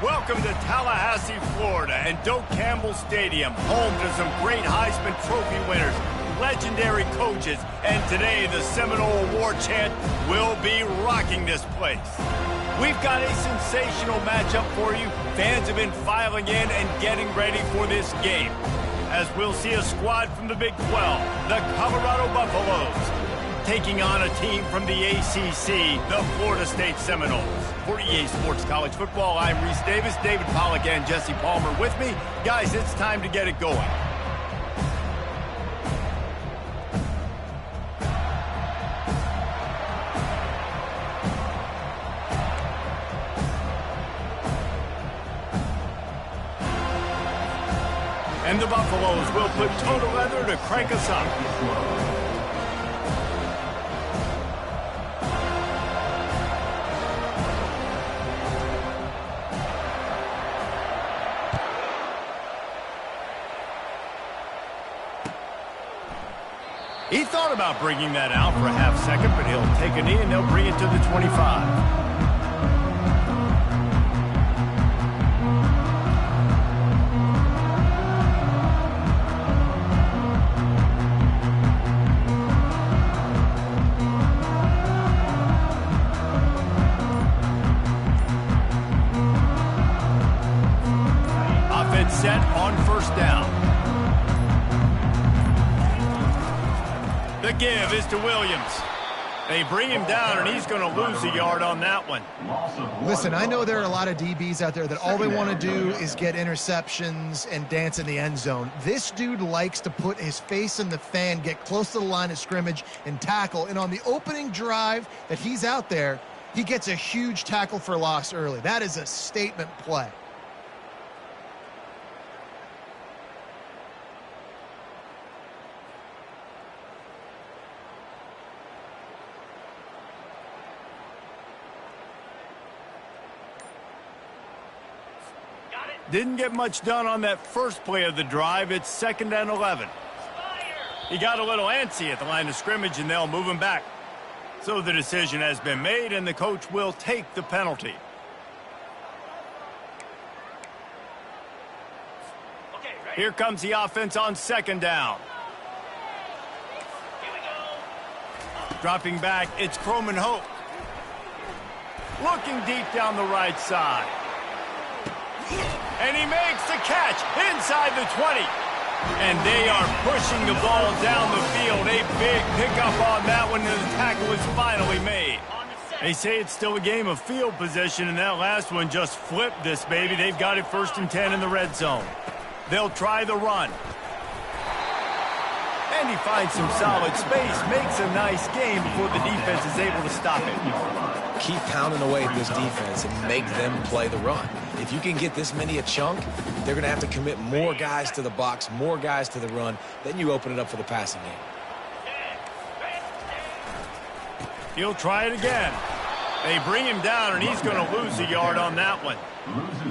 Welcome to Tallahassee, Florida, and Doak Campbell Stadium, home to some great Heisman Trophy winners, legendary coaches, and today the Seminole Award chant will be rocking this place. We've got a sensational matchup for you. Fans have been filing in and getting ready for this game, as we'll see a squad from the Big 12, the Colorado Buffaloes, taking on a team from the ACC, the Florida State Seminoles. For EA Sports College Football, I'm Reese Davis, David Pollack, and Jesse Palmer with me. Guys, it's time to get it going. And the Buffaloes will put total leather to crank us up. He thought about bringing that out for a half second, but he'll take a knee and they'll bring it to the 25. Offense set on first down. The give is to Williams. They bring him down, and he's going to lose a yard on that one. Listen, I know there are a lot of DBs out there that all they want to do is get interceptions and dance in the end zone. This dude likes to put his face in the fan, get close to the line of scrimmage, and tackle. And on the opening drive that he's out there, he gets a huge tackle for loss early. That is a statement play. Didn't get much done on that first play of the drive. It's 2nd and 11. He got a little antsy at the line of scrimmage, and they'll move him back. So the decision has been made, and the coach will take the penalty. Here comes the offense on 2nd down. Dropping back, it's Croman Hope. Looking deep down the right side. And he makes the catch inside the 20. And they are pushing the ball down the field. A big pickup on that one, and the tackle is finally made. They say it's still a game of field position, and that last one just flipped this baby. They've got it 1st and 10 in the red zone. They'll try the run. And he finds some solid space, makes a nice game before the defense is able to stop it. Keep pounding away at this defense and make them play the run. If you can get this many a chunk, they're going to have to commit more guys to the box, more guys to the run. Then you open it up for the passing game. He'll try it again. They bring him down, and he's going to lose a yard on that one.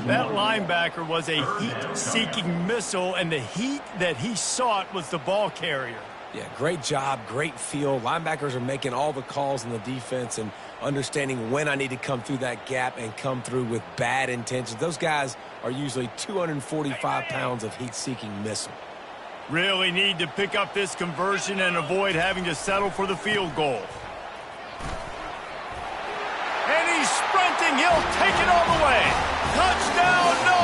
That linebacker was a heat-seeking missile, and the heat that he sought was the ball carrier. Yeah, great job, great feel. Linebackers are making all the calls in the defense and understanding when I need to come through that gap and come through with bad intentions. Those guys are usually 245 pounds of heat-seeking missile. Really need to pick up this conversion and avoid having to settle for the field goal. And he's sprinting. He'll take it all the way. Touchdown, no!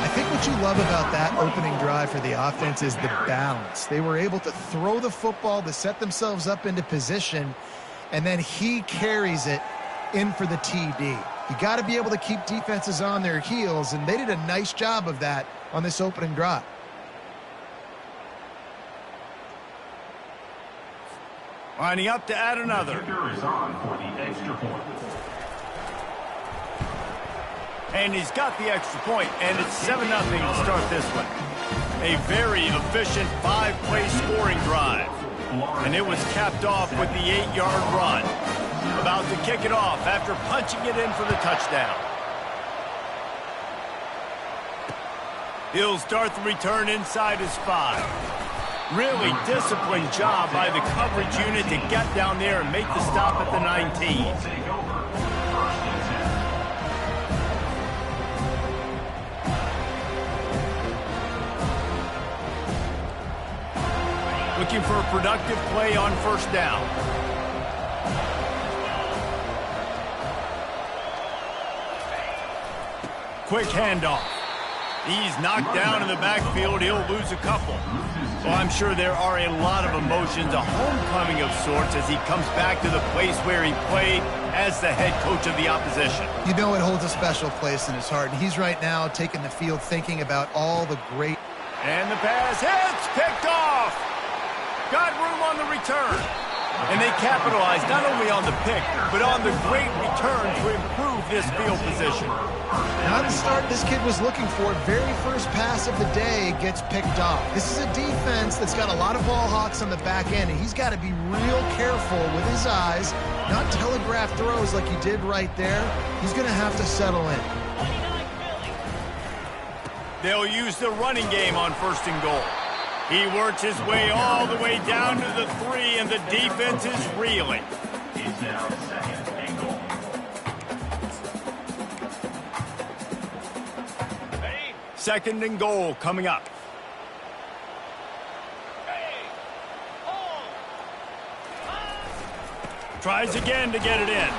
I think what you love about that opening drive for the offense is the balance. They were able to throw the football to set themselves up into position, and then he carries it in for the TD. You got to be able to keep defenses on their heels, and they did a nice job of that on this opening drive. Lining up to add another. The kicker is on for the extra point. And he's got the extra point, and it's 7-0 to start this one. A very efficient 5-play scoring drive. And it was capped off with the 8-yard run. About to kick it off after punching it in for the touchdown. He'll start the return inside his 5. Really disciplined job by the coverage unit to get down there and make the stop at the 19. looking for a productive play on first down. Quick handoff. He's knocked down in the backfield. He'll lose a couple. Well, I'm sure there are a lot of emotions, a homecoming of sorts, as he comes back to the place where he played as the head coach of the opposition. You know it holds a special place in his heart, and he's right now taking the field thinking about all the great... And the pass hits, picked off. Got room on the return. And they capitalized not only on the pick, but on the great return to improve this field position. Not the start this kid was looking for. Very first pass of the day gets picked off. This is a defense that's got a lot of ball hawks on the back end, and he's got to be real careful with his eyes, not telegraph throws like he did right there. He's going to have to settle in. They'll use the running game on first and goal. He works his way all the way down to the 3, and the defense is reeling. He's now second and goal. Second and goal coming up. Tries again to get it in.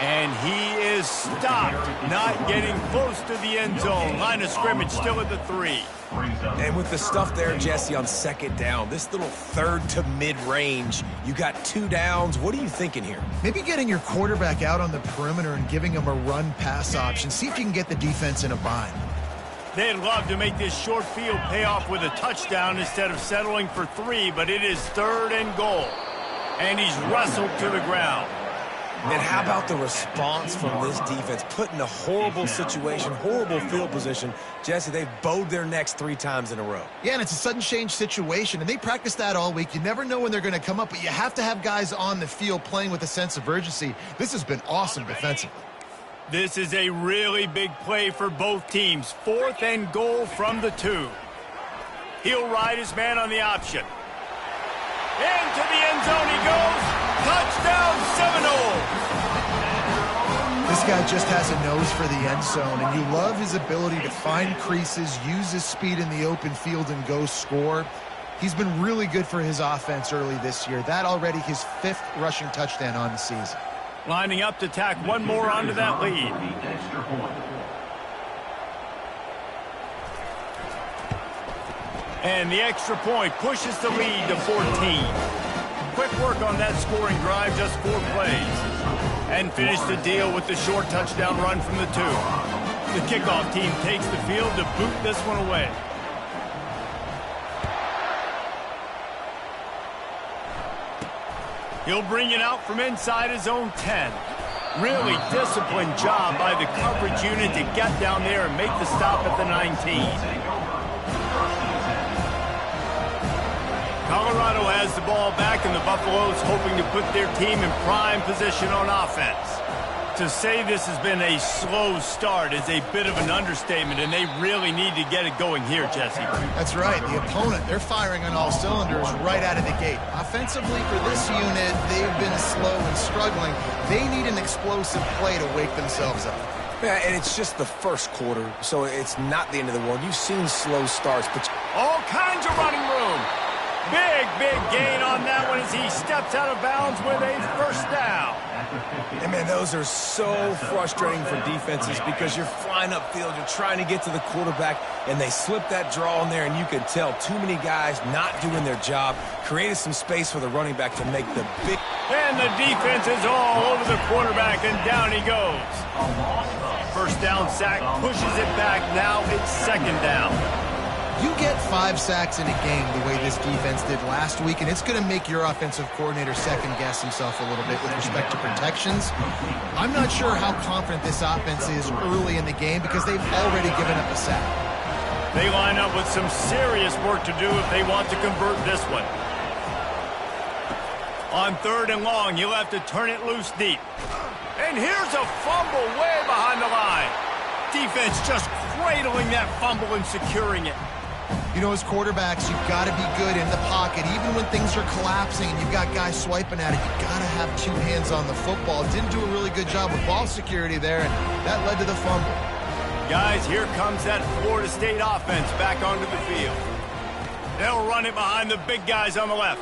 And he is stopped, not getting close to the end zone. Line of scrimmage still at the 3. And with the stuff there, Jesse, on second down, this little third to mid-range, you got 2 downs. What are you thinking here? Maybe getting your quarterback out on the perimeter and giving him a run-pass option. See if you can get the defense in a bind. They'd love to make this short field pay off with a touchdown instead of settling for 3, but it is third and goal. And he's wrestled to the ground. And how about the response from this defense? Put in a horrible situation, horrible field position. Jesse, they've bowed their necks 3 times in a row. Yeah, and it's a sudden change situation, and they practice that all week. You never know when they're going to come up, but you have to have guys on the field playing with a sense of urgency. This has been awesome defensively. This is a really big play for both teams. 4th and goal from the 2. He'll ride his man on the option. Into the end zone he goes. Touchdown Seminoles! This guy just has a nose for the end zone, and you love his ability to find creases, use his speed in the open field, and go score. He's been really good for his offense early this year. That already his 5th rushing touchdown on the season. Lining up to tack one more onto that lead. And the extra point pushes the lead to 14. Quick work on that scoring drive, just 4 plays. And finish the deal with the short touchdown run from the 2. The kickoff team takes the field to boot this one away. He'll bring it out from inside his own 10. Really disciplined job by the coverage unit to get down there and make the stop at the 19. Colorado has the ball back, and the Buffaloes hoping to put their team in prime position on offense. To say this has been a slow start is a bit of an understatement, and they really need to get it going here, Jesse. That's right. The opponent, they're firing on all cylinders right out of the gate. Offensively for this unit, they've been slow and struggling. They need an explosive play to wake themselves up. Yeah, and it's just the first quarter, so it's not the end of the world. You've seen slow starts, but all kinds of running room. Big gain on that one as he steps out of bounds with a first down. And, man, those are so frustrating for defenses because you're flying upfield, you're trying to get to the quarterback, and they slip that draw in there, and you can tell too many guys not doing their job, created some space for the running back to make the big... And the defense is all over the quarterback, and down he goes. First down sack, pushes it back. Now it's second down. You get 5 sacks in a game the way this defense did last week, and it's going to make your offensive coordinator second-guess himself a little bit with respect to protections. I'm not sure how confident this offense is early in the game because they've already given up a sack. They line up with some serious work to do if they want to convert this one. On 3rd and long, you'll have to turn it loose deep. And here's a fumble way behind the line. Defense just cradling that fumble and securing it. You know, as quarterbacks, you've got to be good in the pocket. Even when things are collapsing and you've got guys swiping at it, you've got to have 2 hands on the football. Didn't do a really good job with ball security there, and that led to the fumble. Guys, here comes that Florida State offense back onto the field. They'll run it behind the big guys on the left.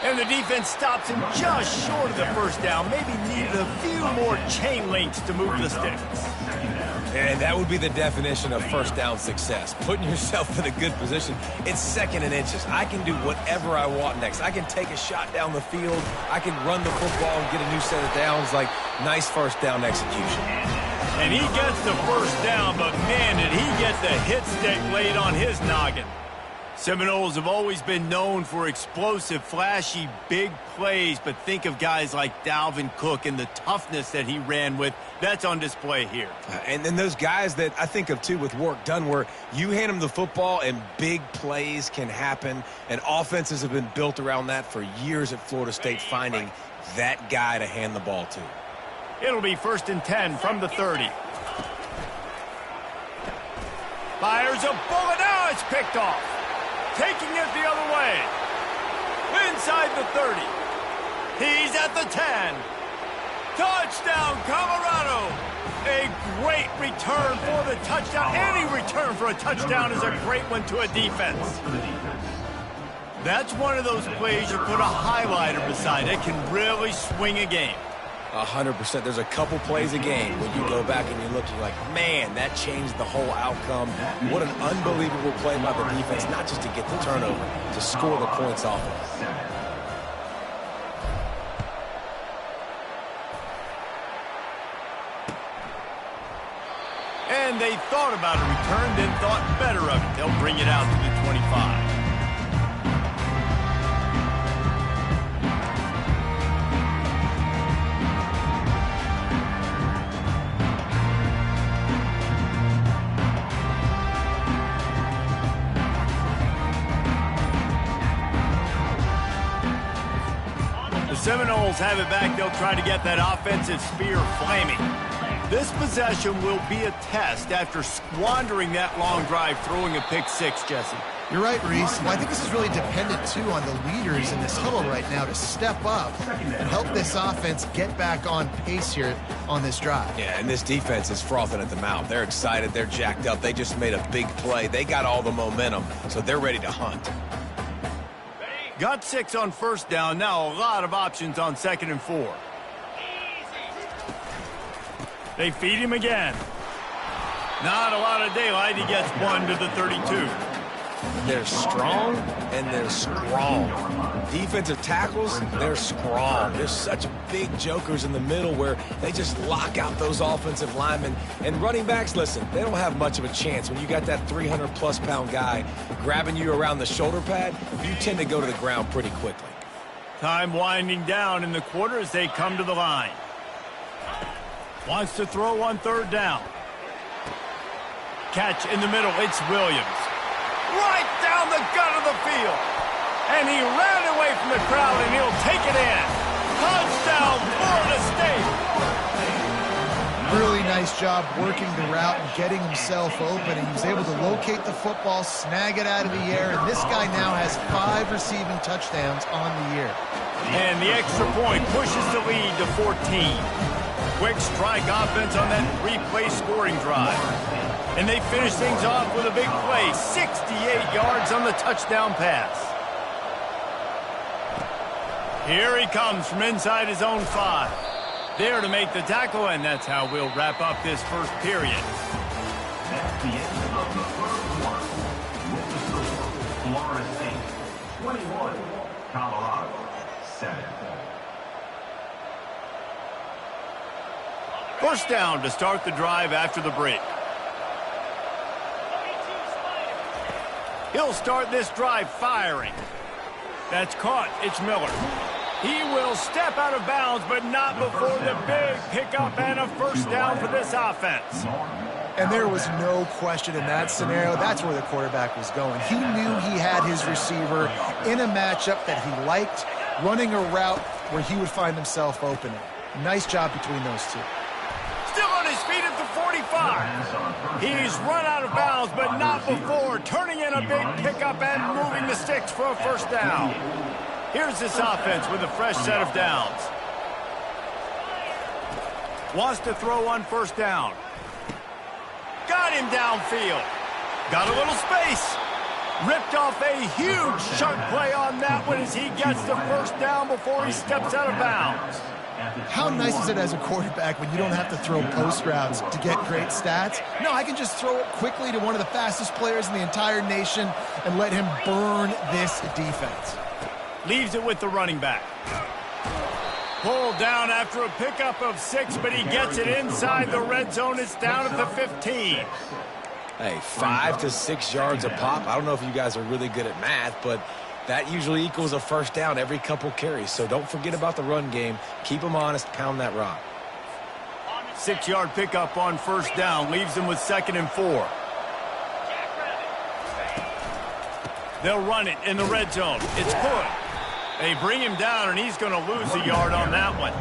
And the defense stops him just short of the first down. Maybe needed a few more chain links to move the sticks. And that would be the definition of first down success. Putting yourself in a good position. It's 2nd and inches. I can do whatever I want next. I can take a shot down the field. I can run the football and get a new set of downs. Like, nice first down execution. And he gets the first down, but man, did he get the hit stick laid on his noggin. Seminoles have always been known for explosive, flashy, big plays, but think of guys like Dalvin Cook and the toughness that he ran with. That's on display here. And then those guys that I think of, too, with work done, where you hand them the football and big plays can happen, and offenses have been built around that for years at Florida State, finding that guy to hand the ball to. It'll be 1st and 10 from the 30. Fires a bullet. Now it's picked off. Taking it the other way. Inside the 30. He's at the 10. Touchdown, Colorado. A great return for the touchdown. Any return for a touchdown is a great one to a defense. That's one of those plays you put a highlighter beside. It can really swing a game. 100%. There's a couple plays a game when you go back and you look, you're like, man, that changed the whole outcome. What an unbelievable play by the defense, not just to get the turnover, to score the points off of it. And they thought about a return, then thought better of it. They'll bring it out to the 25. Seminoles have it back. They'll try to get that offensive spear flaming. This possession will be a test after squandering that long drive, throwing a pick six, Jesse. You're right, Reese. Well, I think this is really dependent, too, on the leaders in this huddle right now to step up and help this offense get back on pace here on this drive. Yeah, and this defense is frothing at the mouth. They're excited. They're jacked up. They just made a big play. They got all the momentum, so they're ready to hunt. Got 6 on first down. Now a lot of options on 2nd and 4. They feed him again. Not a lot of daylight. He gets 1 to the 32. They're strong and they're strong. Defensive tackles, they're strong. There's such big jokers in the middle where they just lock out those offensive linemen. And running backs, listen, they don't have much of a chance. When you got that 300-plus pound guy grabbing you around the shoulder pad, you tend to go to the ground pretty quickly. Time winding down in the quarter as they come to the line. Wants to throw on 3rd down. Catch in the middle. It's Williams. Right down the gut of the field. And he ran away from the crowd, and he'll take it in. Touchdown, Florida State. Really nice job working the route and getting himself open. And he was able to locate the football, snag it out of the air, and this guy now has 5 receiving touchdowns on the year. And the extra point pushes the lead to 14. Quick strike offense on that 3-play scoring drive. And they finish things off with a big play, 68 yards on the touchdown pass. Here he comes from inside his own 5. There to make the tackle, and that's how we'll wrap up this first period. That's the end of the first quarter. With the score, Florida State 21, Colorado 7. First down to start the drive after the break. He'll start this drive firing. That's caught. It's Miller. He will step out of bounds, but not before the big pickup and a first down for this offense. And there was no question in that scenario. That's where the quarterback was going. He knew he had his receiver in a matchup that he liked, running a route where he would find himself opening. Nice job between those two. Still on his feet at the 45. He's run out of bounds, but not before turning in a big pickup and moving the sticks for a first down. Here's this offense with a fresh set of downs. Wants to throw on first down. Got him downfield. Got a little space. Ripped off a huge chunk play on that one as he gets the first down before he steps out of bounds. How nice is it as a quarterback when you don't have to throw post routes to get great stats? No, I can just throw it quickly to one of the fastest players in the entire nation and let him burn this defense. Leaves it with the running back. Pulled down after a pickup of 6, but he gets it inside the red zone. It's down at the 15. Hey, 5 to 6 yards a pop. I don't know if you guys are really good at math, but that usually equals a first down every couple carries. So don't forget about the run game. Keep them honest. Pound that rock. 6-yard pickup on first down. Leaves them with 2nd and 4. They'll run it in the red zone. It's good. They bring him down, and he's going to lose a yard on that one.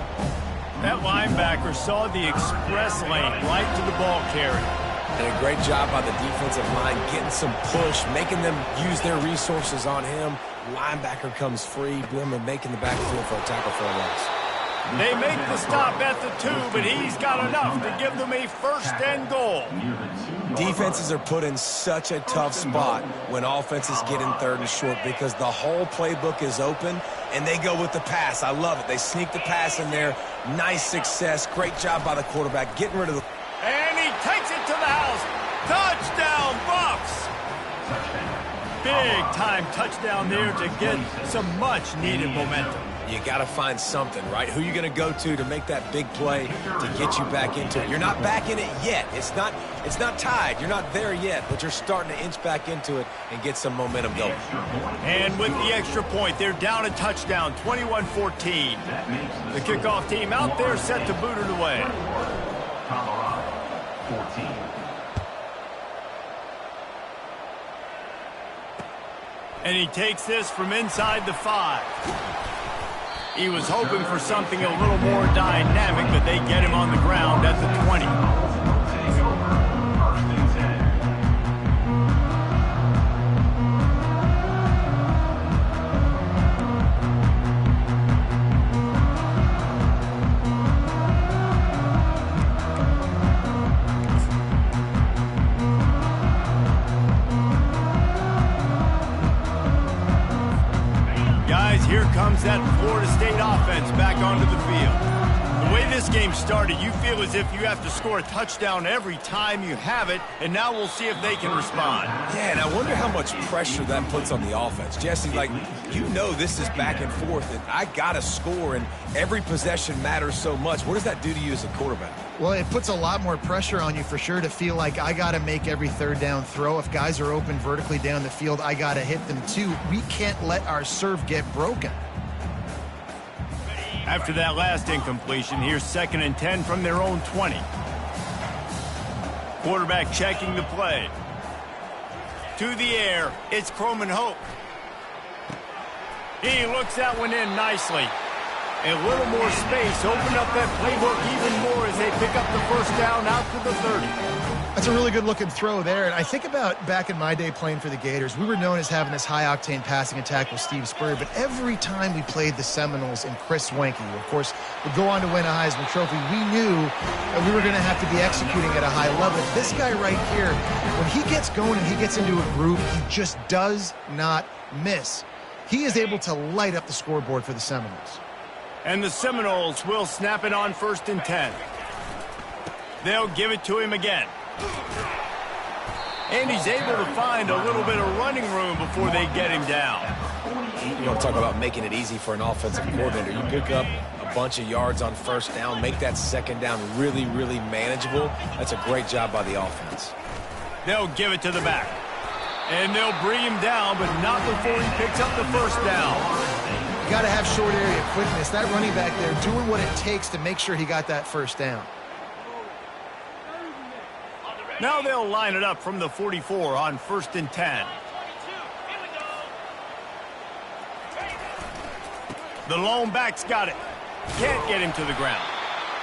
That linebacker saw the express lane right to the ball carrier. And a great job by the defensive line, getting some push, making them use their resources on him. Linebacker comes free, boom, and making the backfield for a tackle for a loss. They make the stop at the 2, but he's got enough to give them a 1st and goal. Defenses are put in such a tough spot when offenses get in 3rd and short because the whole playbook is open, and they go with the pass. I love it. They sneak the pass in there. Nice success. Great job by the quarterback getting rid of the... And he takes it to the house. Touchdown, Bucks! Big-time touchdown there to get some much-needed momentum. You got to find something, right? Who are you going to go to make that big play to get you back into it? You're not back in it yet. It's not tied. You're not there yet, but you're starting to inch back into it and get some momentum going. And with the extra point, they're down a touchdown, 21-14. The kickoff team out there set to boot it away. Colorado, 14. And he takes this from inside the 5. He was hoping for something a little more dynamic, but they get him on the ground at the 20. Take over, 1st and 10. Guys, here comes that Florida State offense back onto the field. The way this game started, you feel as if you have to score a touchdown every time you have it, and now we'll see if they can respond. Yeah, and I wonder how much pressure that puts on the offense. Jesse, like, you know this is back and forth, and I got to score, and every possession matters so much. What does that do to you as a quarterback? Well, it puts a lot more pressure on you for sure to feel like I got to make every 3rd down throw. If guys are open vertically down the field, I got to hit them too. We can't let our serve get broken. After that last incompletion, here's 2nd and 10 from their own 20. Quarterback checking the play. To the air, it's Croman Hope. He looks that one in nicely. A little more space, open up that playbook even more as they pick up the 1st down out to the 30. That's a really good-looking throw there. And I think about back in my day playing for the Gators, we were known as having this high-octane passing attack with Steve Spurrier, but every time we played the Seminoles and Chris Wenke, who, of course, would go on to win a Heisman Trophy, we knew that we were going to have to be executing at a high level. This guy right here, when he gets going and he gets into a groove, he just does not miss. He is able to light up the scoreboard for the Seminoles. And the Seminoles will snap it on 1st and 10. They'll give it to him again. And he's able to find a little bit of running room before they get him down. You want to talk about making it easy for an offensive coordinator. You pick up a bunch of yards on 1st down, make that 2nd down really, really manageable. That's a great job by the offense. They'll give it to the back. And they'll bring him down, but not before he picks up the 1st down. You got to have short area quickness. That running back there doing what it takes to make sure he got that 1st down. Now they'll line it up from the 44 on 1st and 10. The lone back's got it. Can't get him to the ground.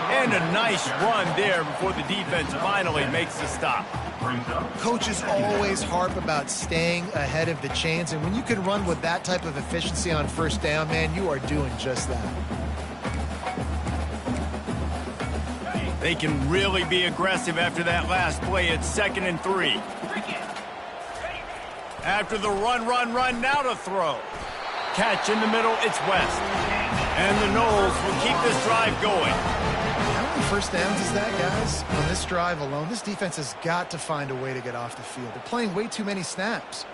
And a nice run there before the defense finally makes the stop. Coaches always harp about staying ahead of the chains, and when you can run with that type of efficiency on 1st down, man, you are doing just that. They can really be aggressive after that last play at 2nd and 3. After the run, now to throw. Catch in the middle, it's West. And the Noles will keep this drive going. How many first downs is that, guys? On this drive alone, this defense has got to find a way to get off the field. They're playing way too many snaps.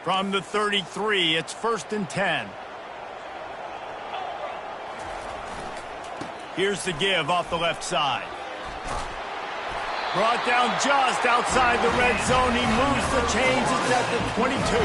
From the 33, it's 1st and 10. Here's the give off the left side. Brought down just outside the red zone. He moves the chains. It's at the 22.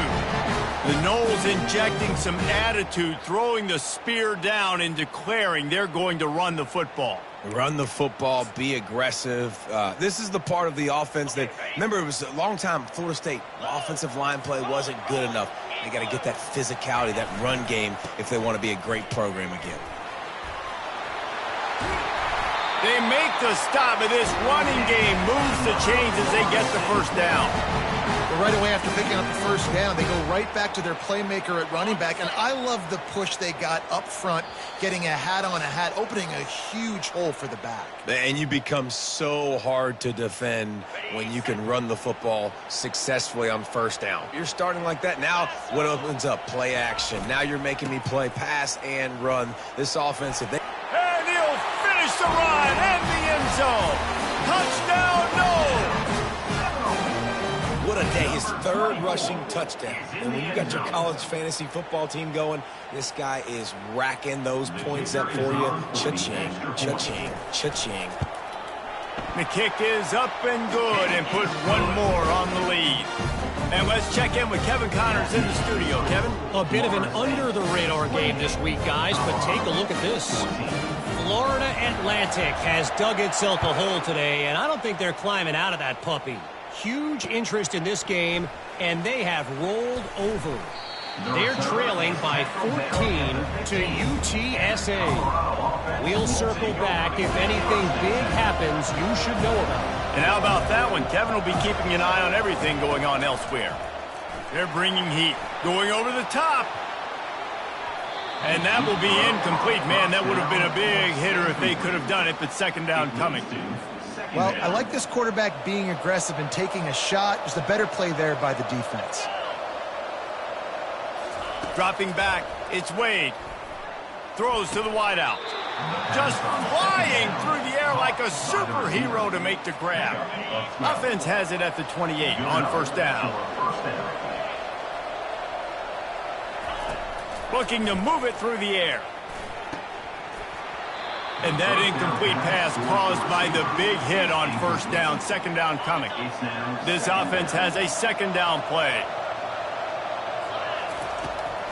The Noles injecting some attitude, throwing the spear down and declaring they're going to run the football. Run the football, be aggressive. This is the part of the offense that, remember, it was a long time, Florida State, offensive line play wasn't good enough. They got to get that physicality, that run game, if they want to be a great program again. They make the stop, and this running game moves the chains as they get the first down. But right away after picking up the first down, they go right back to their playmaker at running back. And I love the push they got up front, getting a hat on a hat, opening a huge hole for the back. And you become so hard to defend when you can run the football successfully on first down. You're starting like that. Now what opens up? Play action. Now you're making me play pass and run. This offense, if they... And he'll finish the run and the end zone. Touchdown, Noles! What a day. His 3rd rushing touchdown. And when you got your college fantasy football team going, this guy is racking those points up for you. Cha-ching, cha-ching, cha-ching. The kick is up and good, and put one more on the lead. And let's check in with Kevin Connors in the studio. Kevin? A bit of an under-the-radar game this week, guys, but take a look at this. Florida Atlantic has dug itself a hole today, and I don't think they're climbing out of that puppy. Huge interest in this game, and they have rolled over. They're trailing by 14 to UTSA. We'll circle back. If anything big happens, you should know about it. And how about that one? Kevin will be keeping an eye on everything going on elsewhere. They're bringing heat. Going over the top. And that will be incomplete. Man, that would have been a big hitter if they could have done it, but second down coming. Well, I like this quarterback being aggressive and taking a shot. There's a better play there by the defense. Dropping back, it's Wade. Throws to the wideout. Just flying through the air like a superhero to make the grab. Offense has it at the 28 on first down. Looking to move it through the air. And that incomplete pass caused by the big hit on first down. Second down coming. This offense has a second down play.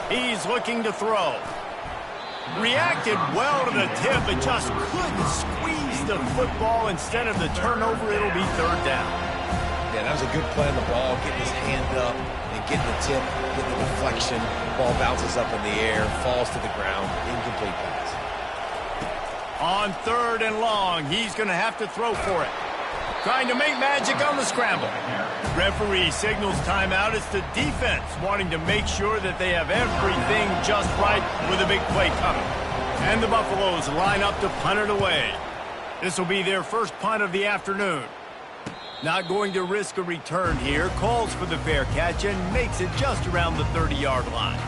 He's looking to throw. Reacted well to the tip, but just couldn't squeeze the football. Instead of the turnover, it'll be third down. Yeah, that was a good play on the ball, getting his hand up and getting the tip, getting the deflection. Ball bounces up in the air, falls to the ground. Incomplete pass. On 3rd and long, he's going to have to throw for it. Trying to make magic on the scramble. Referee signals timeout. It's the defense wanting to make sure that they have everything just right with a big play coming. And the Buffaloes line up to punt it away. This will be their first punt of the afternoon. Not going to risk a return here. Calls for the fair catch and makes it just around the 30-yard line.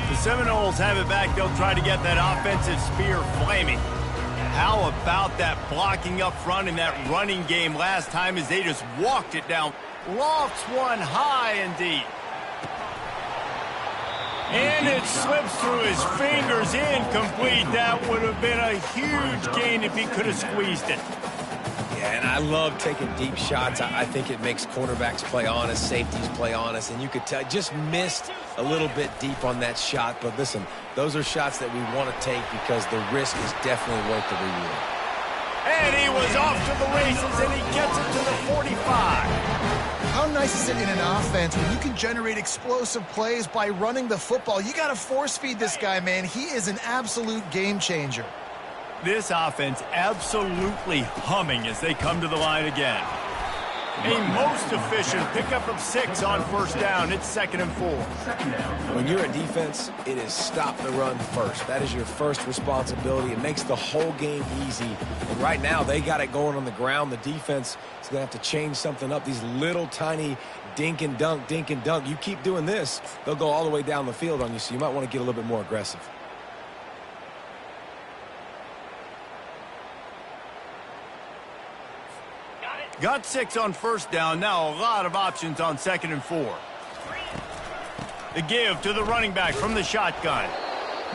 The Seminoles have it back. They'll try to get that offensive spear flaming. How about that blocking up front in that running game last time as they just walked it down. Lofts one high and deep. And it slips through his fingers, incomplete. That would have been a huge gain if he could have squeezed it. Yeah, and I love taking deep shots. I think it makes cornerbacks play honest, safeties play honest, and you could tell just missed a little bit deep on that shot. But listen, those are shots that we want to take because the risk is definitely worth the reward. And he was off to the races, and he gets it to the 45. How nice is it in an offense when you can generate explosive plays by running the football? You got to force feed this guy, man. He is an absolute game changer. This offense absolutely humming as they come to the line again. A most efficient pickup of 6 on first down. It's 2nd and 4. When you're a defense, it is stop the run first. That is your first responsibility. It makes the whole game easy. And right now, they got it going on the ground. The defense is going to have to change something up. These little tiny dink and dunk, dink and dunk. You keep doing this, they'll go all the way down the field on you, so you might want to get a little bit more aggressive. Got 6 on first down. Now a lot of options on 2nd and 4. The give to the running back from the shotgun.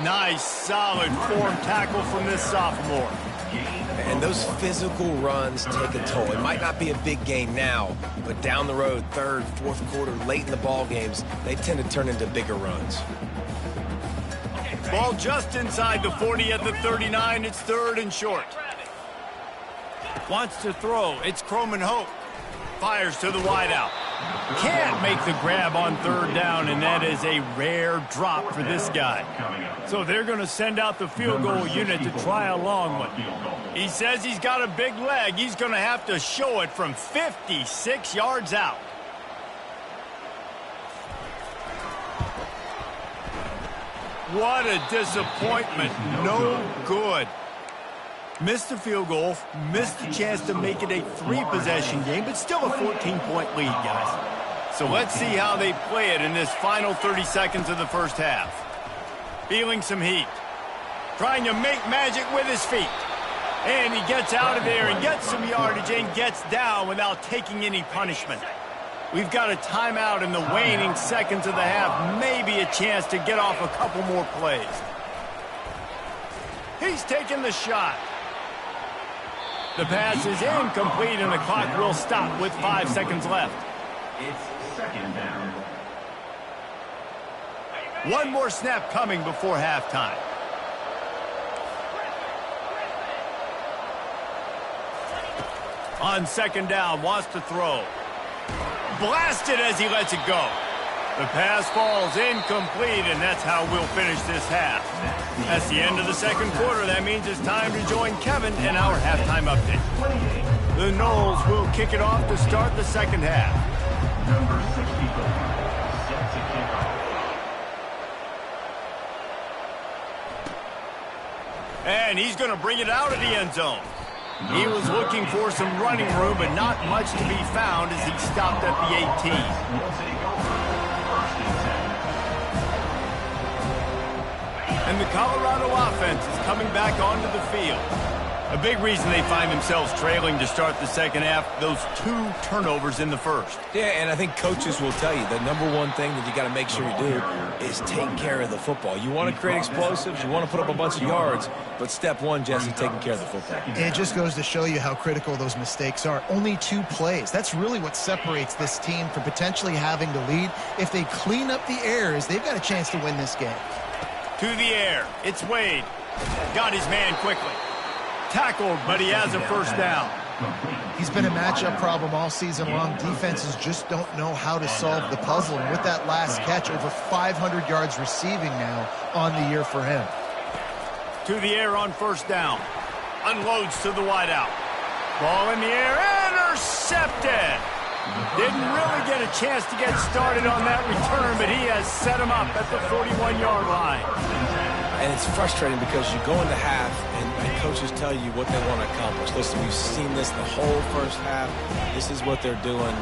Nice, solid form tackle from this sophomore. And those physical runs take a toll. It might not be a big game now, but down the road, 3rd, 4th quarter, late in the ball games, they tend to turn into bigger runs. Ball just inside the 40 at the 39. It's 3rd and short. Wants to throw. It's Croman Hope. Fires to the wideout. Can't make the grab on 3rd down, and that is a rare drop for this guy. So they're going to send out the field goal unit to try a long one. He says he's got a big leg. He's going to have to show it from 56 yards out. What a disappointment. No good. Missed the field goal, missed the chance to make it a 3-possession game, but still a 14-point lead, guys. So let's see how they play it in this final 30 seconds of the first half. Feeling some heat. Trying to make magic with his feet. And he gets out of there and gets some yardage and gets down without taking any punishment. We've got a timeout in the waning seconds of the half. Maybe a chance to get off a couple more plays. He's taking the shot. The pass is incomplete, and the clock will stop with 5 seconds left. It's 2nd down. One more snap coming before halftime. On 2nd down, wants to throw. Blasted as he lets it go. The pass falls incomplete, and that's how we'll finish this half. That's the end of the 2nd quarter. That means it's time to join Kevin in our halftime update. The Noles will kick it off to start the 2nd half. Number 64 set to kick off. And he's going to bring it out of the end zone. He was looking for some running room, but not much to be found as he stopped at the 18. We'll take over. 1st and 10. And the Colorado offense is coming back onto the field. A big reason they find themselves trailing to start the 2nd half, those 2 turnovers in the 1st. Yeah, and I think coaches will tell you the number one thing that you got to make sure you do is take care of the football. You want to create explosives, you want to put up a bunch of yards, but step 1, Jesse, taking care of the football. It just goes to show you how critical those mistakes are. Only 2 plays. That's really what separates this team from potentially having to lead. If they clean up the errors, they've got a chance to win this game. To the air. It's Wade. Got his man quickly. Tackled, but he has a 1st down. He's been a matchup problem all season long. Defenses just don't know how to solve the puzzle. And with that last catch, over 500 yards receiving now on the year for him. To the air on 1st down. Unloads to the wideout. Ball in the air. Intercepted. Didn't really get a chance to get started on that return, but he has set him up at the 41-yard line. And it's frustrating because you go into half and coaches tell you what they want to accomplish. Listen, we've seen this the whole first half. This is what they're doing.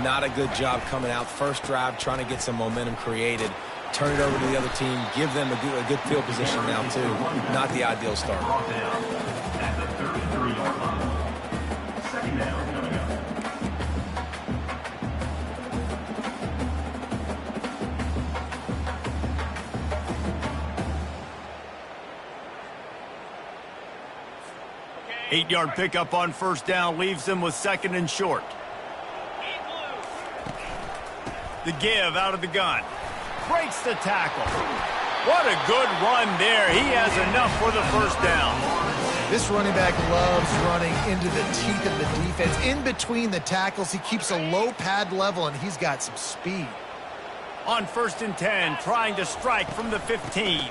Not a good job coming out. First drive, trying to get some momentum created. Turn it over to the other team. Give them a good field position now, too. Not the ideal start. Brought down at the 33-yard line. 2nd down coming up. Eight-yard pickup on 1st down leaves them with 2nd and short. The give out of the gun. Breaks the tackle. What a good run there. He has enough for the 1st down. This running back loves running into the teeth of the defense. In between the tackles, he keeps a low pad level, and he's got some speed. On 1st and 10, trying to strike from the 15.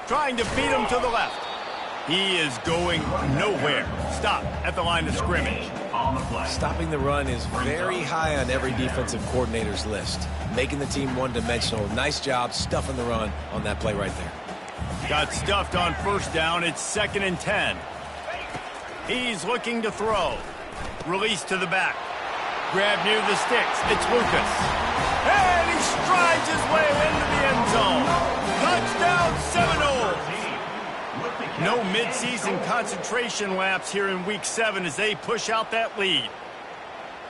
Trying to beat him to the left. He is going nowhere. Stop at the line of scrimmage. Stopping the run is very high on every defensive coordinator's list. Making the team one-dimensional. Nice job stuffing the run on that play right there. Got stuffed on first down. It's 2nd and 10. He's looking to throw. Release to the back. Grab near the sticks. It's Lucas. And he strides his way into the end zone. Touchdown Seminoles. No midseason concentration laps here in Week 7 as they push out that lead.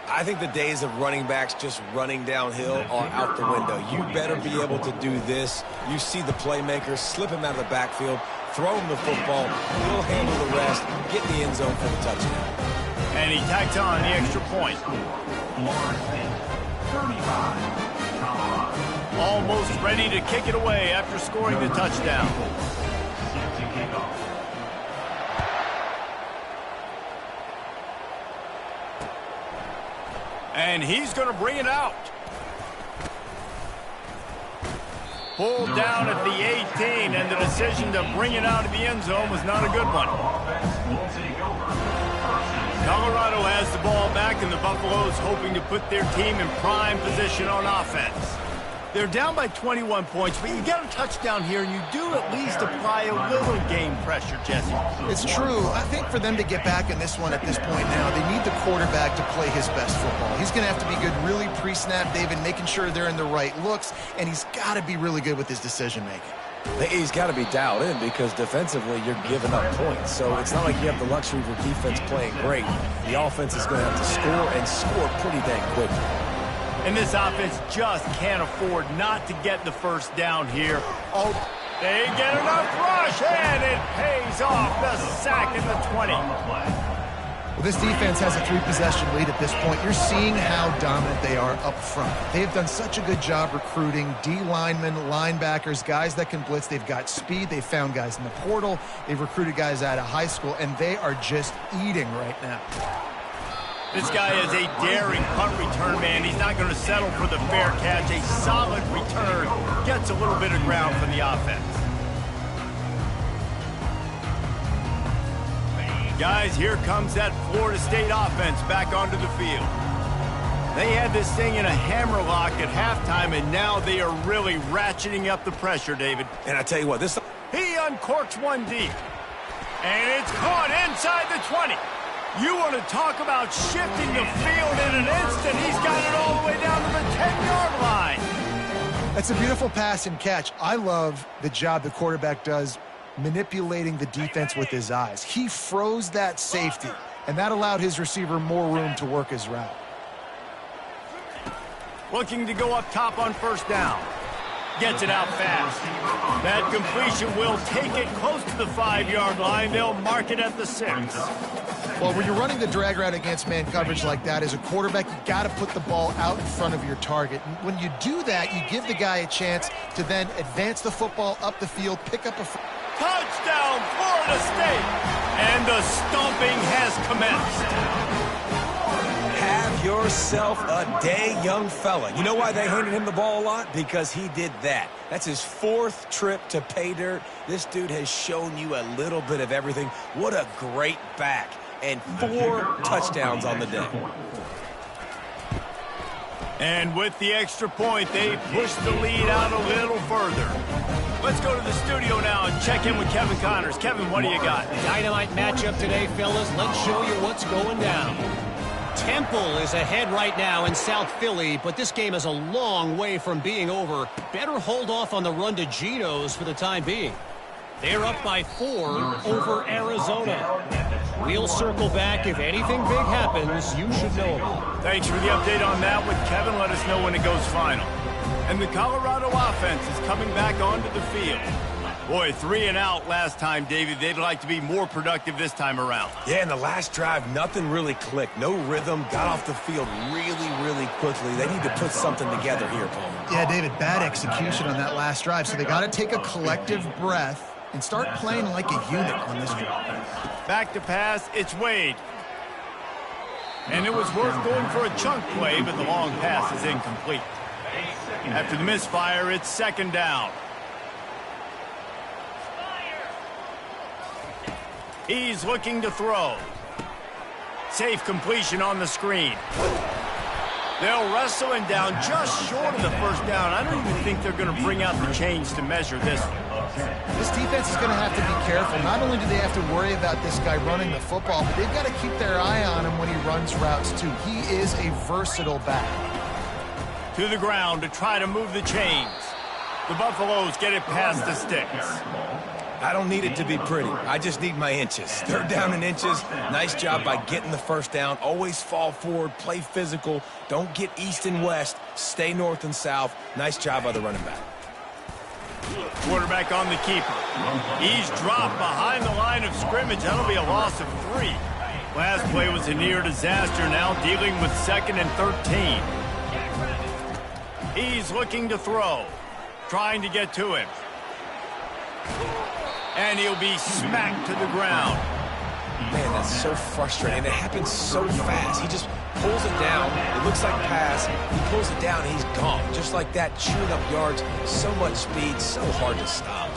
I think the days of running backs just running downhill are out the window. You better be able to do this. You see the playmakers, slip him out of the backfield, throw him the football, he'll handle the rest, get in the end zone for the touchdown. And he tacks on the extra point. Almost ready to kick it away after scoring the touchdown. And he's going to bring it out. Pulled down at the 18, and the decision to bring it out of the end zone was not a good one. Colorado has the ball back, and the Buffaloes hoping to put their team in prime position on offense. They're down by 21 points, but you get a touchdown here, and you do at least apply a little game pressure, Jesse. It's true. I think for them to get back in this one at this point now, they need the quarterback to play his best football. He's going to have to be good really pre-snap, David, making sure they're in the right looks, and he's got to be really good with his decision-making. He's got to be dialed in because defensively you're giving up points. So it's not like you have the luxury of your defense playing great. The offense is going to have to score and score pretty dang quickly. And this offense just can't afford not to get the first down here. Oh, they get enough rush, and it pays off. The sack at the 20. Well, this defense has a 3-possession lead at this point. You're seeing how dominant they are up front. They have done such a good job recruiting D linemen, linebackers, guys that can blitz. They've got speed. They've found guys in the portal. They've recruited guys out of high school, and they are just eating right now. This guy is a daring punt return man. He's not going to settle for the fair catch. A solid return. Gets a little bit of ground from the offense. Guys, here comes that Florida State offense back onto the field. They had this thing in a hammerlock at halftime, and now they are really ratcheting up the pressure, David. And I tell you what, this... He uncorks one deep. And it's caught inside the 20. You want to talk about shifting the field in an instant. He's got it all the way down to the 10-yard line. That's a beautiful pass and catch. I love the job the quarterback does manipulating the defense with his eyes. He froze that safety, and that allowed his receiver more room to work his route. Looking to go up top on first down. Gets it out fast. That completion will take it close to the 5-yard line. They'll mark it at the 6. Well, when you're running the drag route against man coverage like that, as a quarterback, you got to put the ball out in front of your target. And when you do that, you give the guy a chance to then advance the football up the field, pick up a... Touchdown, Florida State! And the stomping has commenced. Have yourself a day, young fella. You know why they handed him the ball a lot? Because he did that. That's his 4th trip to pay dirt. This dude has shown you a little bit of everything. What a great back. And 4 touchdowns on the day. And with the extra point, they push the lead out a little further. Let's go to the studio now and check in with Kevin Connors. Kevin, what do you got? Dynamite matchup today, fellas. Let's show you what's going down. Temple is ahead right now in South Philly, but this game is a long way from being over. Better hold off on the run to Geno's for the time being. They're up by 4 over Arizona. We'll circle back. If anything big happens, you should know about it. Thanks for the update on that with Kevin. Let us know when it goes final. And the Colorado offense is coming back onto the field. Boy, 3 and out last time, David. They'd like to be more productive this time around. Yeah, in the last drive, nothing really clicked. No rhythm. Got off the field really quickly. They need to put something together here, Paul. Yeah, David, bad execution on that last drive. So they got to take a collective breath and start playing like a unit on this drive. Back to pass, it's Wade. And it was worth going for a chunk play, but the long pass is incomplete. After the misfire, it's 2nd down. He's looking to throw. Safe completion on the screen. They'll wrestle him down just short of the first down. I don't even think they're going to bring out the chains to measure this one. This defense is going to have to be careful. Not only do they have to worry about this guy running the football, but they've got to keep their eye on him when he runs routes too. He is a versatile back. To the ground to try to move the chains. The Buffaloes get it past the sticks. I don't need it to be pretty. I just need my inches. 3rd down and inches. Nice job by getting the first down. Always fall forward, play physical. Don't get east and west. Stay north and south. Nice job by the running back. Quarterback on the keeper. He's dropped behind the line of scrimmage. That'll be a loss of 3. Last play was a near disaster, now dealing with 2nd and 13. He's looking to throw. Trying to get to him. And he'll be smacked to the ground. Man, that's so frustrating. It happens so fast. He just pulls it down. It looks like pass. He pulls it down, and he's gone. Just like that, chewing up yards. So much speed, so hard to stop.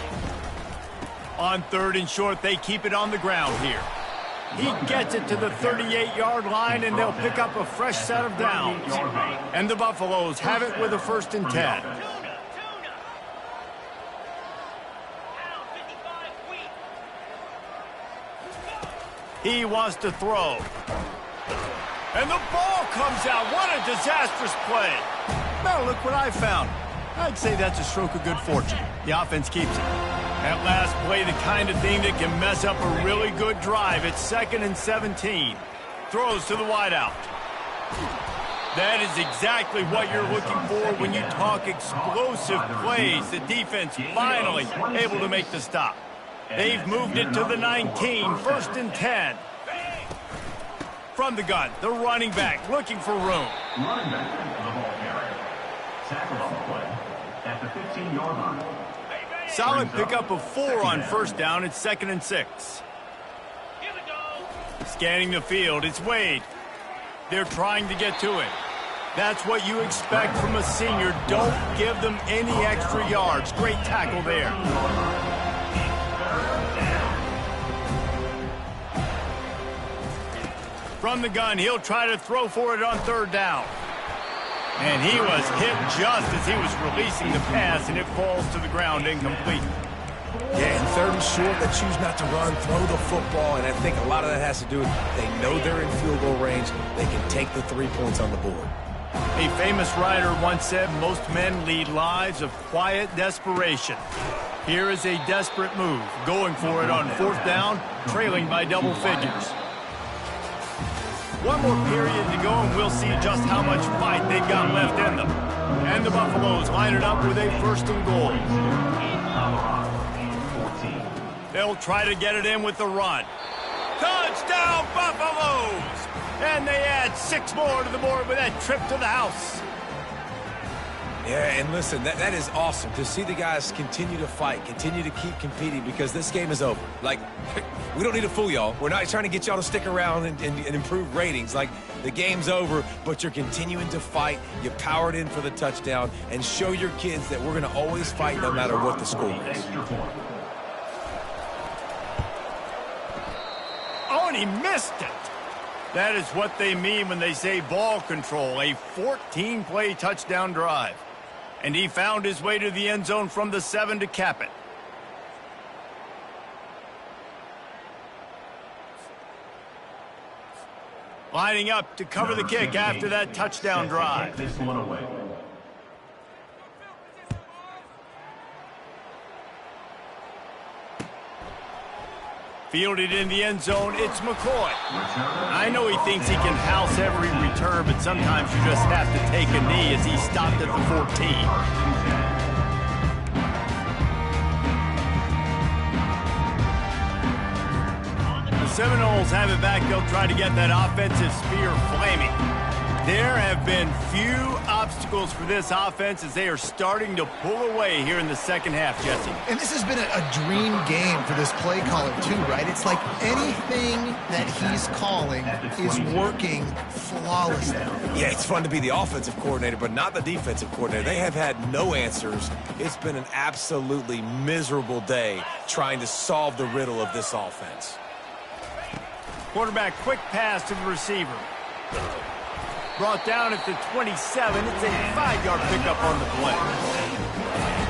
On 3rd and short, they keep it on the ground here. He gets it to the 38-yard line, and they'll pick up a fresh set of downs. And the Buffaloes have it with a 1st and 10. He wants to throw. And the ball comes out. What a disastrous play. Now look what I found. I'd say that's a stroke of good fortune. The offense keeps it. That last play, the kind of thing that can mess up a really good drive. It's 2nd and 17. Throws to the wideout. That is exactly what you're looking for when you talk explosive plays. The defense finally able to make the stop. They've moved it to the 19, 1st and 10. From the gun, the running back looking for room. Running back, the ball carrier. Tackle on the play at the 15-yard line. Solid pickup of 4 on 1st down. It's 2nd and 6. Scanning the field, it's Wade. They're trying to get to him. That's what you expect from a senior. Don't give them any extra yards. Great tackle there. From the gun, he'll try to throw for it on 3rd down. And he was hit just as he was releasing the pass, and it falls to the ground incomplete. Yeah, and 3rd and short, they choose not to run, throw the football, and I think a lot of that has to do with they know they're in field goal range. They can take the 3 points on the board. A famous writer once said, most men lead lives of quiet desperation. Here is a desperate move, going for it on 4th down, trailing by double figures. One more period to go, and we'll see just how much fight they've got left in them. And the Buffaloes line it up with a 1st and goal. They'll try to get it in with the run. Touchdown, Buffaloes! And they add 6 more to the board with that trip to the house. Yeah, and listen, that is awesome to see the guys continue to fight, continue to keep competing, because this game is over. Like, we don't need to fool y'all. We're not trying to get y'all to stick around and improve ratings. Like, the game's over, but you're continuing to fight. You powered in for the touchdown, and show your kids that we're going to always fight no matter what the score is. Oh, and he missed it. That is what they mean when they say ball control, a 14-play touchdown drive. And he found his way to the end zone from the 7 to cap it. Lining up to cover the kick after that touchdown drive. This one away. Fielded in the end zone, it's McCoy. I know he thinks he can house every return, but sometimes you just have to take a knee as he stopped at the 14. The Seminoles have it back. They'll try to get that offensive spear flaming. There have been few obstacles for this offense as they are starting to pull away here in the second half, Jesse. And this has been a dream game for this play caller too, right? It's like anything that he's calling is working flawlessly. Yeah, it's fun to be the offensive coordinator, but not the defensive coordinator. They have had no answers. It's been an absolutely miserable day trying to solve the riddle of this offense. Quarterback quick pass to the receiver. Brought down at the 27. It's a 5-yard pickup on the play.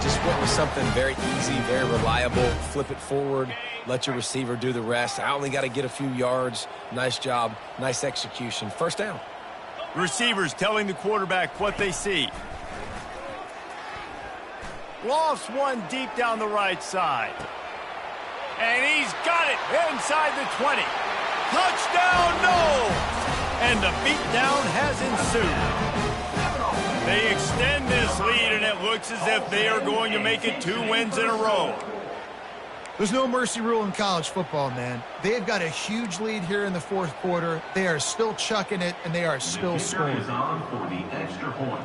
Just went with something very easy, very reliable. Flip it forward, let your receiver do the rest. I only got to get a few yards. Nice job, nice execution. First down. Receivers telling the quarterback what they see. Lofts one deep down the right side. And he's got it inside the 20. Touchdown, no! And the beatdown has ensued. They extend this lead, and it looks as if they are going to make it 2 wins in a row. There's no mercy rule in college football, man. They've got a huge lead here in the fourth quarter. They are still chucking it, and they are still scoring. Is on for the extra point.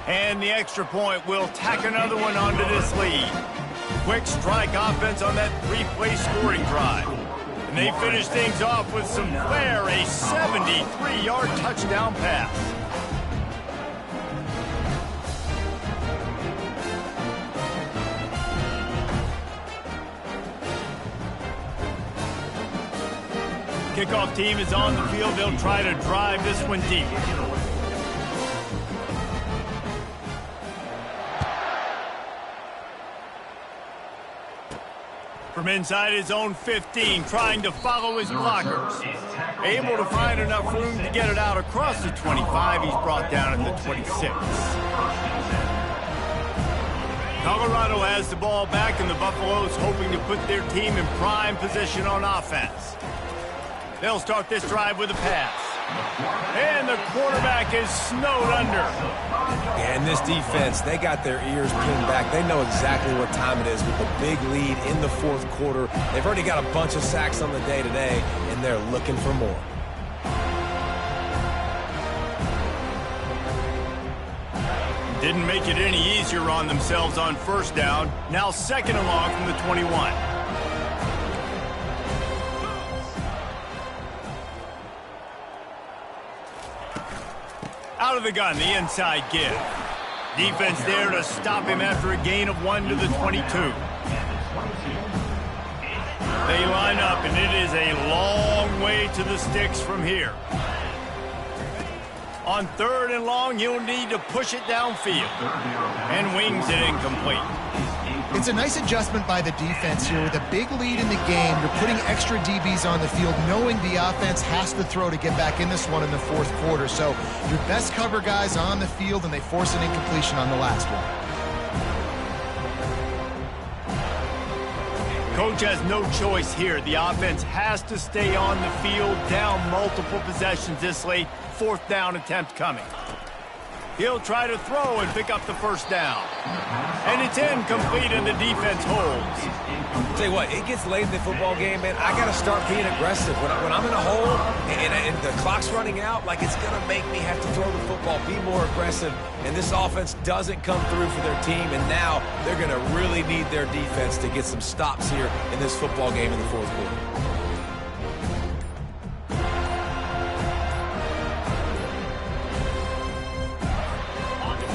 And the extra point will tack another one onto this lead. Quick strike offense on that 3-play scoring drive. And they finish things off with some flair, a 73-yard touchdown pass. Kickoff team is on the field. They'll try to drive this one deep. From inside his own 15, trying to follow his blockers. Able to find enough room to get it out across the 25. He's brought down at the 26. Colorado has the ball back, and the Buffaloes hoping to put their team in prime position on offense. They'll start this drive with a pass. And the quarterback is snowed under. And this defense, they got their ears pinned back. They know exactly what time it is with the big lead in the fourth quarter. They've already got a bunch of sacks on the day today, and they're looking for more. Didn't make it any easier on themselves on first down. Now second and long from the 21. Out of the gun, the inside give. Defense there to stop him after a gain of 1 to the 22. They line up, and it is a long way to the sticks from here. On third and long, he'll need to push it downfield. And wings it incomplete. It's a nice adjustment by the defense here. With a big lead in the game, you're putting extra DBs on the field, knowing the offense has to throw to get back in this one in the fourth quarter. So your best cover guys on the field, and they force an incompletion on the last one. Coach has no choice here. The offense has to stay on the field, down multiple possessions this late. Fourth down attempt coming. He'll try to throw and pick up the first down. And it's incomplete, and the defense holds. Tell you what, it gets late in the football game, man. I got to start being aggressive. When I'm in a hole and the clock's running out, like, it's going to make me have to throw the football, be more aggressive. And this offense doesn't come through for their team, and now they're going to really need their defense to get some stops here in this football game in the fourth quarter.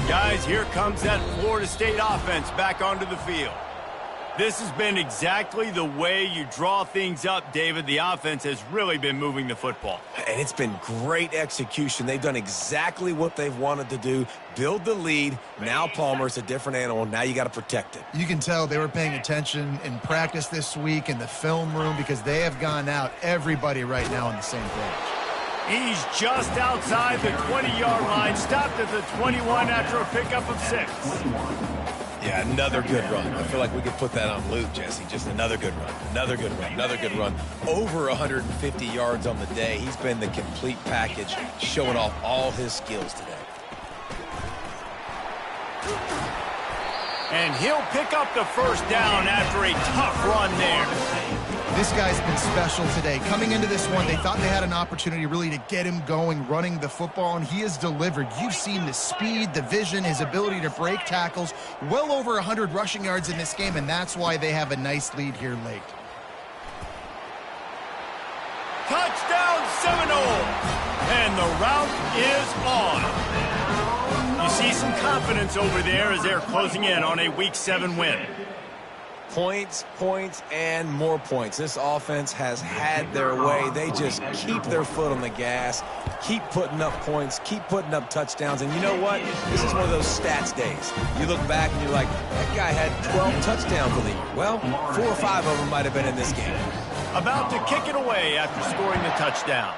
Guys, here comes that Florida State offense back onto the field. This has been exactly the way you draw things up, David. The offense has really been moving the football. And it's been great execution. They've done exactly what they've wanted to do. Build the lead. Now Palmer's a different animal. Now you got to protect it. You can tell they were paying attention in practice this week in the film room, because they have gone out, everybody right now on the same page. He's just outside the 20-yard line, stopped at the 21 after a pickup of 6. Yeah, another good run. I feel like we could put that on loop, Jesse. Just another good run, another good run, another good run. Over 150 yards on the day. He's been the complete package, showing off all his skills today. And he'll pick up the first down after a tough run there. This guy's been special today. Coming into this one, they thought they had an opportunity really to get him going, running the football, and he has delivered. You've seen the speed, the vision, his ability to break tackles. Well over 100 rushing yards in this game, and that's why they have a nice lead here late. Touchdown Seminole! And the route is on. You see see some confidence over there as they're closing in on a Week 7 win. Points, points, and more points. This offense has had their way. They just keep their foot on the gas, keep putting up points, keep putting up touchdowns. And you know what? This is one of those stats days. You look back and you're like, that guy had 12 touchdowns in the year. Well, 4 or 5 of them might have been in this game. About to kick it away after scoring the touchdown.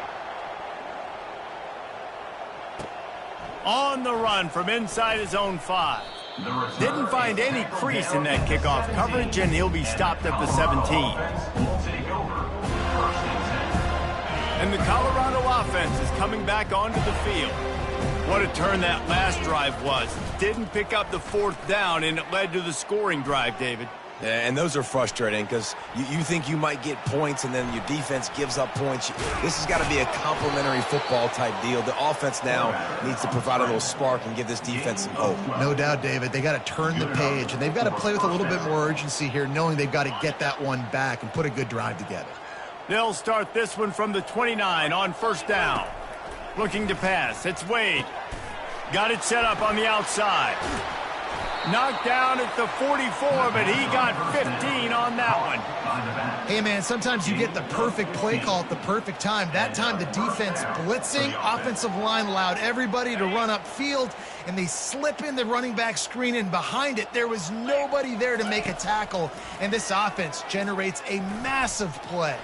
On the run from inside his own 5. Didn't find any crease in that kickoff coverage, and he'll be stopped at the 17. And the Colorado offense is coming back onto the field. What a turn that last drive was. Didn't pick up the 4th down, and it led to the scoring drive, David. Yeah, and those are frustrating because you think you might get points and then your defense gives up points. This has got to be a complementary football type deal. The offense now needs to provide a little spark and give this defense some hope. No doubt, David. They got to turn the page, and they've got to play with a little bit more urgency here, knowing they've got to get that one back and put a good drive together. They'll start this one from the 29 on 1st down. Looking to pass. It's Wade. Got it set up on the outside. Knocked down at the 44, but he got 15 on that one. Hey, man, sometimes you get the perfect play call at the perfect time. That time the defense blitzing, offensive line allowed everybody to run upfield, and they slip in the running back screen, and behind it there was nobody there to make a tackle, and this offense generates a massive play.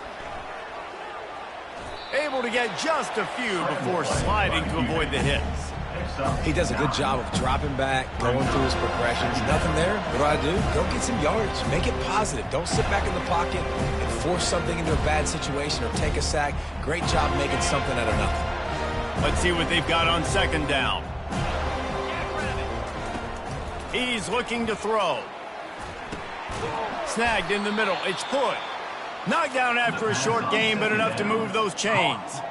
Able to get just a few before sliding to avoid the hits. He does a good job of dropping back, going through his progressions. Nothing there. What do? Go get some yards. Make it positive. Don't sit back in the pocket and force something into a bad situation or take a sack. Great job making something out of nothing. Let's see what they've got on 2nd down. He's looking to throw. Snagged in the middle. It's Hood. Knocked down after a short game, but enough to move those chains.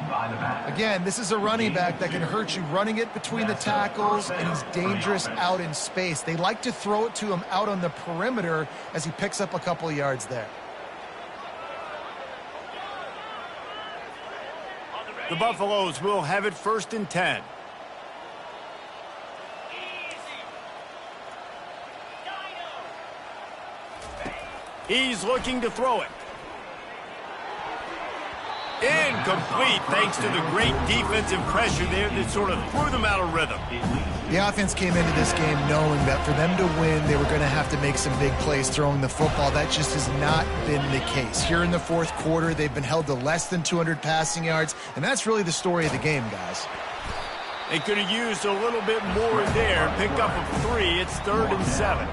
Again, this is a running back that can hurt you running it between the tackles, and he's dangerous out in space. They like to throw it to him out on the perimeter as he picks up a couple of yards there. The Buffaloes will have it 1st and 10. He's looking to throw it. Incomplete, thanks to the great defensive pressure there that sort of threw them out of rhythm. The offense came into this game knowing that for them to win, they were going to have to make some big plays throwing the football. That just has not been the case. Here in the 4th quarter, they've been held to less than 200 passing yards, and that's really the story of the game, guys. They could have used a little bit more there. Pick up of 3. It's 3rd and 7.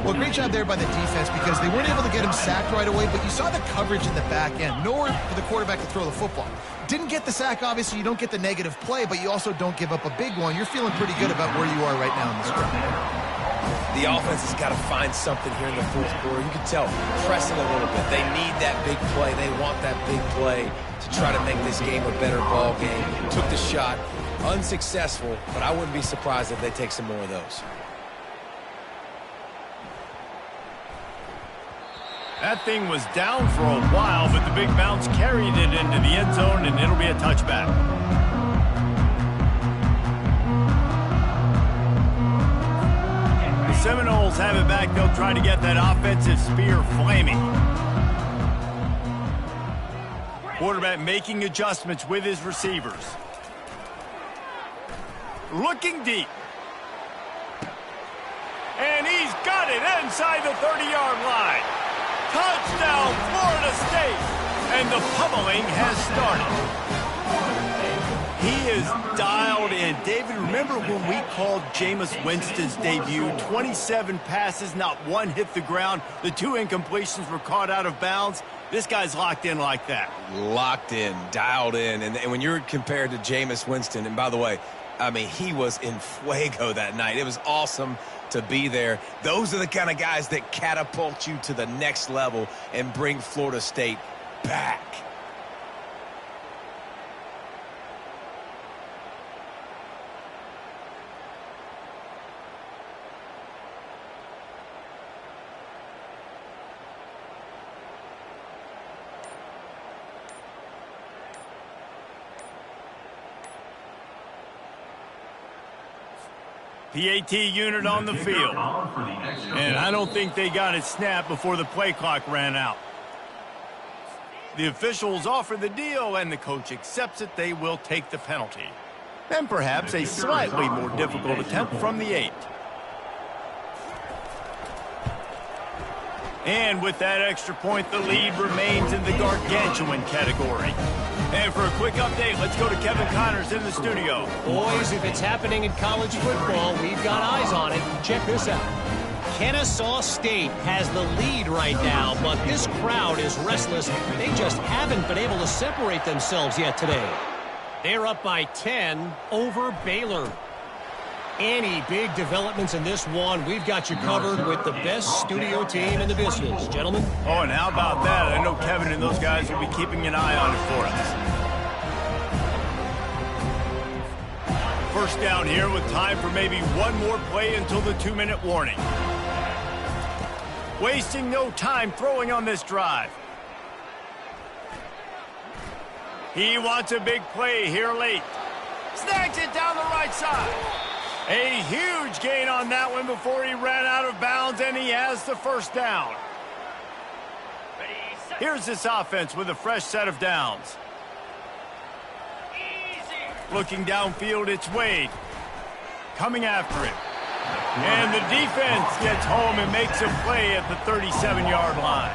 Well, great job there by the defense because they weren't able to get him sacked right away, but you saw the coverage in the back end. Nowhere for the quarterback to throw the football. Didn't get the sack, obviously. You don't get the negative play, but you also don't give up a big one. You're feeling pretty good about where you are right now in this drive. The offense has got to find something here in the 4th quarter. You can tell, pressing a little bit. They need that big play. They want that big play to try to make this game a better ball game. Took the shot. Unsuccessful, but I wouldn't be surprised if they take some more of those. That thing was down for a while, but the big bounce carried it into the end zone, and it'll be a touchback. The Seminoles have it back. They'll try to get that offensive spear flaming. Quarterback making adjustments with his receivers. Looking deep. And he's got it inside the 30-yard line. Touchdown, Florida State. And the pummeling has started. He is dialed in. David, remember when we called Jameis Winston's debut? 27 passes, not one hit the ground. The 2 incompletions were caught out of bounds. This guy's locked in like that. Locked in, dialed in. And when you're compared to Jameis Winston, and by the way, I mean, he was in fuego that night. It was awesome to be there. Those are the kind of guys that catapult you to the next level and bring Florida State back. PAT unit on the field. And I don't think they got it snapped before the play clock ran out. The officials offer the deal, and the coach accepts it. They will take the penalty. And perhaps a slightly more difficult attempt from the 8. And with that extra point, the lead remains in the gargantuan category. And for a quick update, let's go to Kevin Connors in the studio. Boys, if it's happening in college football, we've got eyes on it. Check this out. Kennesaw State has the lead right now, but this crowd is restless. They just haven't been able to separate themselves yet today. They're up by 10 over Baylor. Any big developments in this one, we've got you covered with the best studio team in the business, gentlemen. Oh, and how about that? I know Kevin and those guys will be keeping an eye on it for us. First down here with time for maybe one more play until the 2-minute warning. Wasting no time throwing on this drive. He wants a big play here late. Snags it down the right side. A huge gain on that one before he ran out of bounds, and he has the first down. Here's this offense with a fresh set of downs. Looking downfield, it's Wade. Coming after him. And the defense gets home and makes a play at the 37-yard line.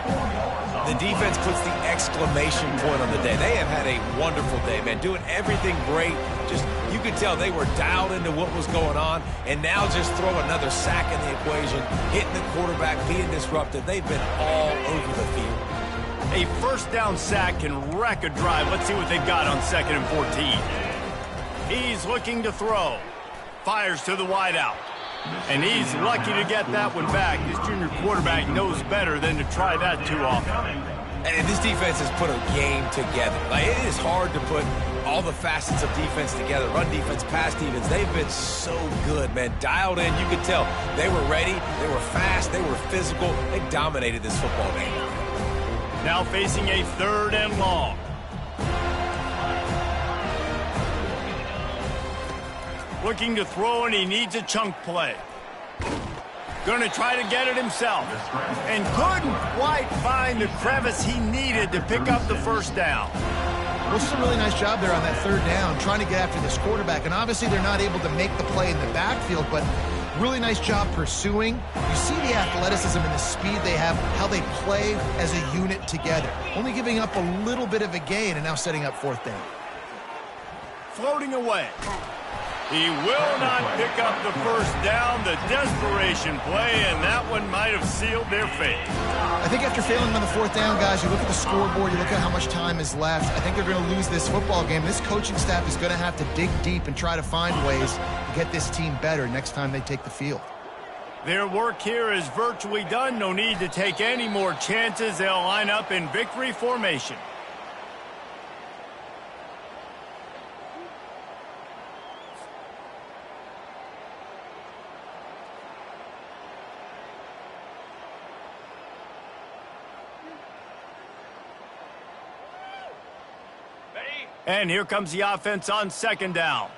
The defense puts the exclamation point on the day. They have had a wonderful day, man, doing everything great. Just, you could tell they were dialed into what was going on, and now just throw another sack in the equation, hitting the quarterback, being disrupted. They've been all over the field. A first down sack can wreck a drive. Let's see what they've got on 2nd and 14. He's looking to throw. Fires to the wideout. And he's lucky to get that one back. This junior quarterback knows better than to try that too often. And this defense has put a game together. Like, it is hard to put all the facets of defense together. Run defense, pass defense. They've been so good, man. Dialed in. You could tell they were ready. They were fast. They were physical. They dominated this football game. Now facing a 3rd and long. Looking to throw, and he needs a chunk play. Going to try to get it himself. And couldn't quite find the crevice he needed to pick up the first down. Well, this is a really nice job there on that 3rd down, trying to get after this quarterback. And obviously they're not able to make the play in the backfield, but really nice job pursuing. You see the athleticism and the speed they have, how they play as a unit together. Only giving up a little bit of a gain and now setting up 4th down. Floating away. He will not pick up the first down. The desperation play, and that one might have sealed their fate. I think after failing on the 4th down, guys, you look at the scoreboard, you look at how much time is left. I think they're going to lose this football game. This coaching staff is going to have to dig deep and try to find ways to get this team better next time they take the field. Their work here is virtually done. No need to take any more chances. They'll line up in victory formation. And here comes the offense on 2nd down.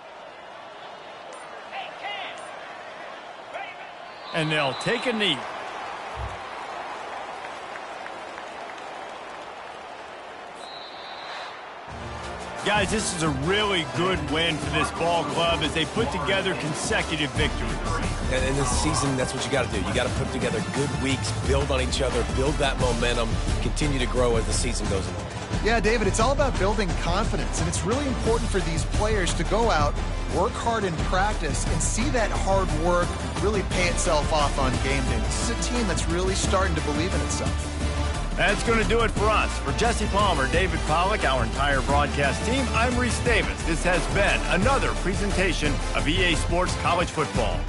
And they'll take a knee. Guys, this is a really good win for this ball club as they put together consecutive victories. And in this season, that's what you got to do. You got to put together good weeks, build on each other, build that momentum, continue to grow as the season goes along. Yeah, David, it's all about building confidence, and it's really important for these players to go out, work hard in practice, and see that hard work really pay itself off on game day. This is a team that's really starting to believe in itself. That's going to do it for us. For Jesse Palmer, David Pollack, our entire broadcast team, I'm Reese Davis. This has been another presentation of EA Sports College Football.